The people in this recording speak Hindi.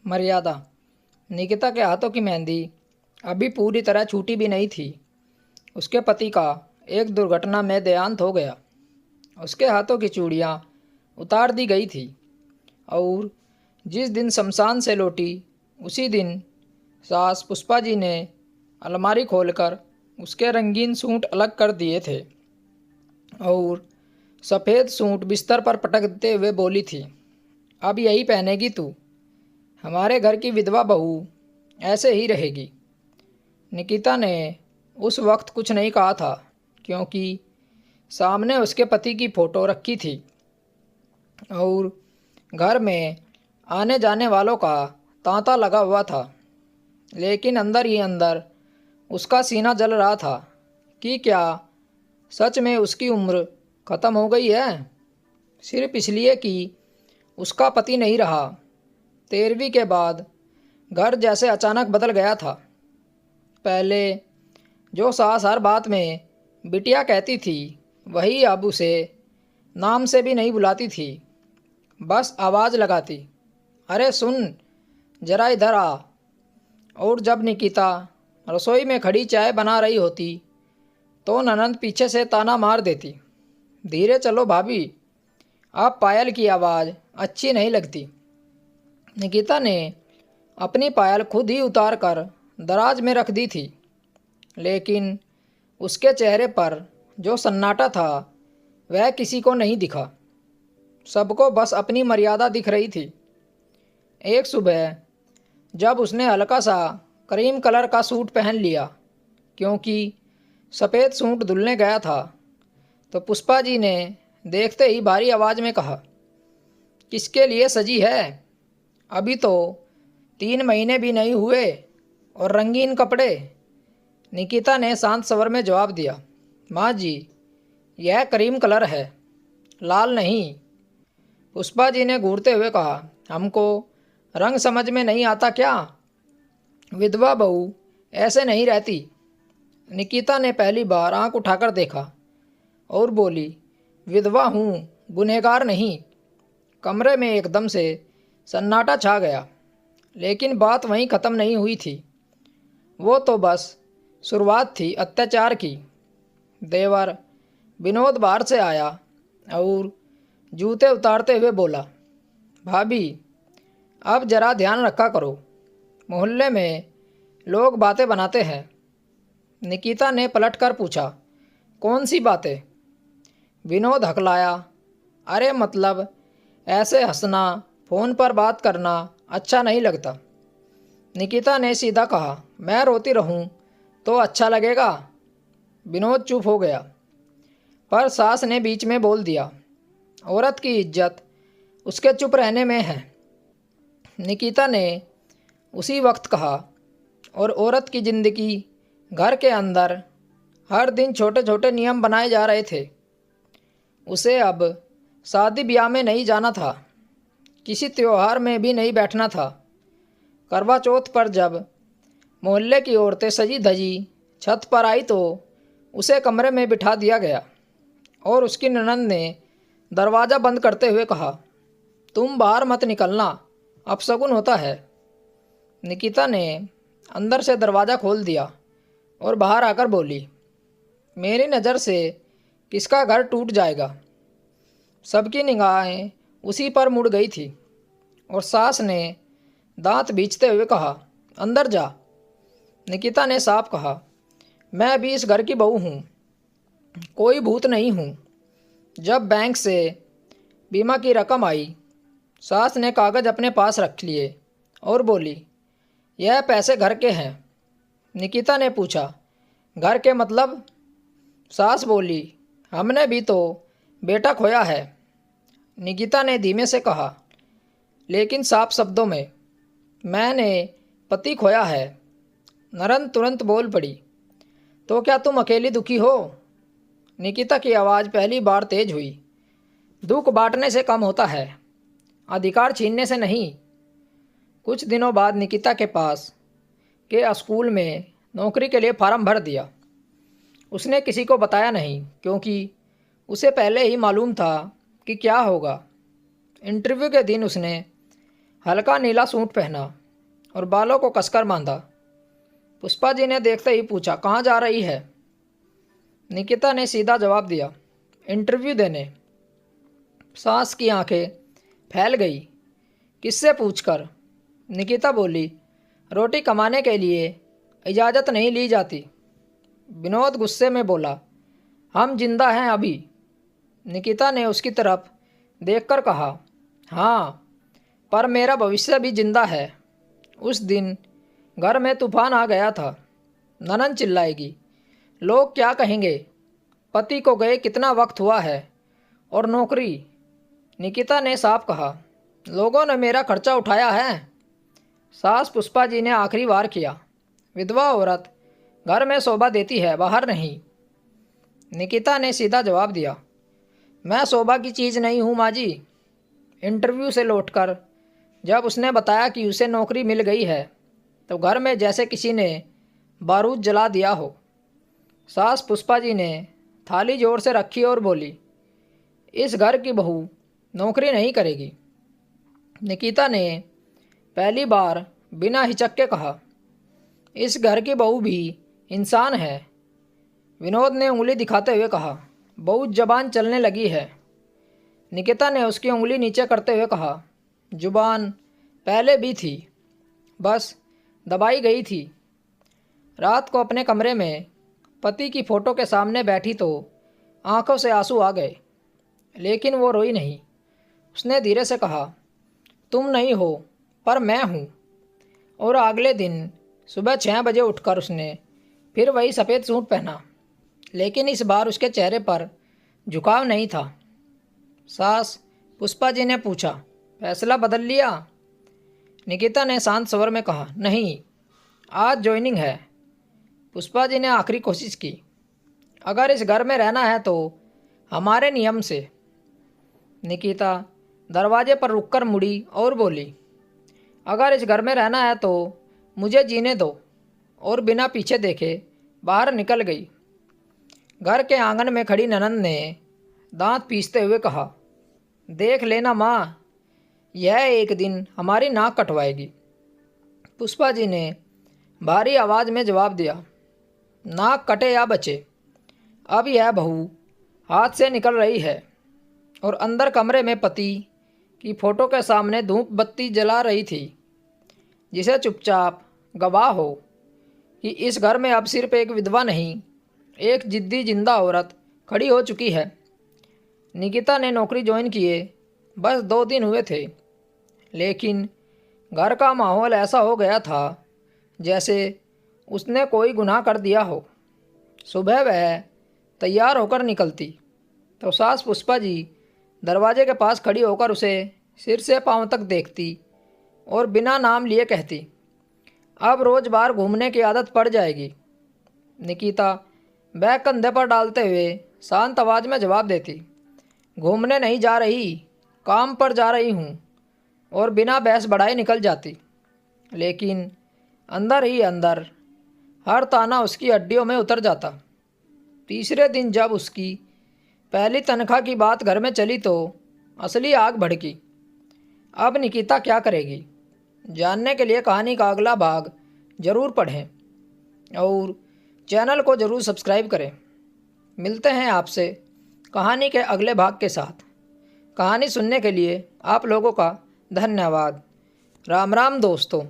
मर्यादा। निकिता के हाथों की मेहंदी अभी पूरी तरह छूटी भी नहीं थी। उसके पति का एक दुर्घटना में देहांत हो गया। उसके हाथों की चूड़ियाँ उतार दी गई थी और जिस दिन शमशान से लौटी उसी दिन सास पुष्पा जी ने अलमारी खोलकर उसके रंगीन सूट अलग कर दिए थे और सफ़ेद सूट बिस्तर पर पटकते हुए बोली थी, अब यही पहनेगी तू, हमारे घर की विधवा बहू ऐसे ही रहेगी। निकिता ने उस वक्त कुछ नहीं कहा था क्योंकि सामने उसके पति की फ़ोटो रखी थी और घर में आने जाने वालों का तांता लगा हुआ था। लेकिन अंदर ही अंदर उसका सीना जल रहा था कि क्या सच में उसकी उम्र ख़त्म हो गई है, सिर्फ इसलिए कि उसका पति नहीं रहा। 13वीं के बाद घर जैसे अचानक बदल गया था। पहले जो सास हर बात में बिटिया कहती थी वही अब उसे नाम से भी नहीं बुलाती थी, बस आवाज़ लगाती, अरे सुन जरा इधर आ। और जब निकिता रसोई में खड़ी चाय बना रही होती तो ननंद पीछे से ताना मार देती, धीरे चलो भाभी, आप पायल की आवाज़ अच्छी नहीं लगती। निकिता ने अपनी पायल खुद ही उतार कर दराज में रख दी थी, लेकिन उसके चेहरे पर जो सन्नाटा था वह किसी को नहीं दिखा। सबको बस अपनी मर्यादा दिख रही थी। एक सुबह जब उसने हल्का सा क्रीम कलर का सूट पहन लिया क्योंकि सफ़ेद सूट धुलने गया था, तो पुष्पा जी ने देखते ही भारी आवाज़ में कहा, किसके लिए सजी है, अभी तो 3 महीने भी नहीं हुए और रंगीन कपड़े। निकिता ने शांत स्वर में जवाब दिया, माँ जी यह क्रीम कलर है, लाल नहीं। पुष्पा जी ने घूरते हुए कहा, हमको रंग समझ में नहीं आता क्या, विधवा बहू ऐसे नहीं रहती। निकिता ने पहली बार आंख उठाकर देखा और बोली, विधवा हूँ, गुनहगार नहीं। कमरे में एकदम से सन्नाटा छा गया, लेकिन बात वहीं ख़त्म नहीं हुई थी। वो तो बस शुरुआत थी अत्याचार की। देवर विनोद बाहर से आया और जूते उतारते हुए बोला, भाभी अब जरा ध्यान रखा करो, मोहल्ले में लोग बातें बनाते हैं। निकिता ने पलटकर पूछा, कौन सी बातें? विनोद हकलाया, अरे मतलब ऐसे हंसना, फ़ोन पर बात करना अच्छा नहीं लगता। निकिता ने सीधा कहा, मैं रोती रहूं तो अच्छा लगेगा। विनोद चुप हो गया, पर सास ने बीच में बोल दिया, औरत की इज्जत उसके चुप रहने में है। निकिता ने उसी वक्त कहा, और औरत की ज़िंदगी घर के अंदर हर दिन छोटे छोटे नियम बनाए जा रहे थे। उसे अब शादी ब्याह में नहीं जाना था, किसी त्योहार में भी नहीं बैठना था। करवा चौथ पर जब मोहल्ले की औरतें सजी धजी छत पर आई तो उसे कमरे में बिठा दिया गया और उसकी ननंद ने दरवाज़ा बंद करते हुए कहा, तुम बाहर मत निकलना, अपशगुन होता है। निकिता ने अंदर से दरवाज़ा खोल दिया और बाहर आकर बोली, मेरी नज़र से किसका घर टूट जाएगा। सबकी निगाहें उसी पर मुड़ गई थी और सास ने दांत बींचते हुए कहा, अंदर जा। निकिता ने साफ कहा, मैं भी इस घर की बहू हूँ, कोई भूत नहीं हूँ। जब बैंक से बीमा की रकम आई, सास ने कागज़ अपने पास रख लिए और बोली, यह पैसे घर के हैं। निकिता ने पूछा, घर के मतलब? सास बोली, हमने भी तो बेटा खोया है। निकिता ने धीमे से कहा, लेकिन साफ शब्दों में, मैंने पति खोया है। नरन तुरंत बोल पड़ी, तो क्या तुम अकेली दुखी हो? निकिता की आवाज़ पहली बार तेज हुई, दुख बांटने से कम होता है, अधिकार छीनने से नहीं। कुछ दिनों बाद निकिता के पास के स्कूल में नौकरी के लिए फार्म भर दिया। उसने किसी को बताया नहीं क्योंकि उसे पहले ही मालूम था कि क्या होगा। इंटरव्यू के दिन उसने हल्का नीला सूट पहना और बालों को कसकर बांधा। पुष्पा जी ने देखते ही पूछा, कहाँ जा रही है? निकिता ने सीधा जवाब दिया, इंटरव्यू देने। सास की आंखें फैल गई। किससे पूछकर? निकिता बोली, रोटी कमाने के लिए इजाज़त नहीं ली जाती। विनोद गुस्से में बोला, हम जिंदा हैं अभी। निकिता ने उसकी तरफ देखकर कहा, हाँ, पर मेरा भविष्य भी जिंदा है। उस दिन घर में तूफान आ गया था। ननन चिल्लाएगी, लोग क्या कहेंगे? पति को गए कितना वक्त हुआ है? और नौकरी? निकिता ने साफ कहा, लोगों ने मेरा खर्चा उठाया है। सास पुष्पा जी ने आखिरी वार किया, विधवा औरत घर में शोभा देती है, बाहर नहीं। निकिता ने सीधा जवाब दिया, मैं शोभा की चीज़ नहीं हूँ माँ जी। इंटरव्यू से लौटकर जब उसने बताया कि उसे नौकरी मिल गई है तो घर में जैसे किसी ने बारूद जला दिया हो। सास पुष्पा जी ने थाली जोर से रखी और बोली, इस घर की बहू नौकरी नहीं करेगी। निकिता ने पहली बार बिना हिचक के कहा, इस घर की बहू भी इंसान है। विनोद ने उंगली दिखाते हुए कहा, बहुत जबान चलने लगी है। निकिता ने उसकी उंगली नीचे करते हुए कहा, जुबान पहले भी थी, बस दबाई गई थी। रात को अपने कमरे में पति की फ़ोटो के सामने बैठी तो आंखों से आंसू आ गए, लेकिन वो रोई नहीं। उसने धीरे से कहा, तुम नहीं हो पर मैं हूँ। और अगले दिन सुबह 6 बजे उठकर उसने फिर वही सफ़ेद सूट पहना, लेकिन इस बार उसके चेहरे पर झुकाव नहीं था। सास पुष्पा जी ने पूछा, फैसला बदल लिया? निकिता ने शांत स्वर में कहा, नहीं, आज ज्वाइनिंग है। पुष्पा जी ने आखिरी कोशिश की, अगर इस घर में रहना है तो हमारे नियम से। निकिता दरवाजे पर रुककर मुड़ी और बोली, अगर इस घर में रहना है तो मुझे जीने दो। और बिना पीछे देखे बाहर निकल गई। घर के आंगन में खड़ी ननंद ने दांत पीसते हुए कहा, देख लेना माँ, यह एक दिन हमारी नाक कटवाएगी। पुष्पा जी ने भारी आवाज़ में जवाब दिया, नाक कटे या बचे, अब यह बहू हाथ से निकल रही है। और अंदर कमरे में पति की फ़ोटो के सामने धूप बत्ती जला रही थी, जिसे चुपचाप गवाह हो कि इस घर में अब सिर्फ एक विधवा नहीं, एक जिद्दी जिंदा औरत खड़ी हो चुकी है। निकिता ने नौकरी ज्वाइन किए बस 2 दिन हुए थे, लेकिन घर का माहौल ऐसा हो गया था जैसे उसने कोई गुनाह कर दिया हो। सुबह वह तैयार होकर निकलती तो सास पुष्पा जी दरवाजे के पास खड़ी होकर उसे सिर से पांव तक देखती और बिना नाम लिए कहती, अब रोज़ बाहर घूमने की आदत पड़ जाएगी। निकिता बैग कंधे पर डालते हुए शांत आवाज़ में जवाब देती, घूमने नहीं जा रही, काम पर जा रही हूँ। और बिना बहस बढ़ाए निकल जाती। लेकिन अंदर ही अंदर हर ताना उसकी हड्डियों में उतर जाता। तीसरे दिन जब उसकी पहली तनख्वाह की बात घर में चली तो असली आग भड़की। अब निकिता क्या करेगी? जानने के लिए कहानी का अगला भाग ज़रूर पढ़ें और चैनल को ज़रूर सब्सक्राइब करें। मिलते हैं आपसे कहानी के अगले भाग के साथ। कहानी सुनने के लिए आप लोगों का धन्यवाद। राम राम दोस्तों।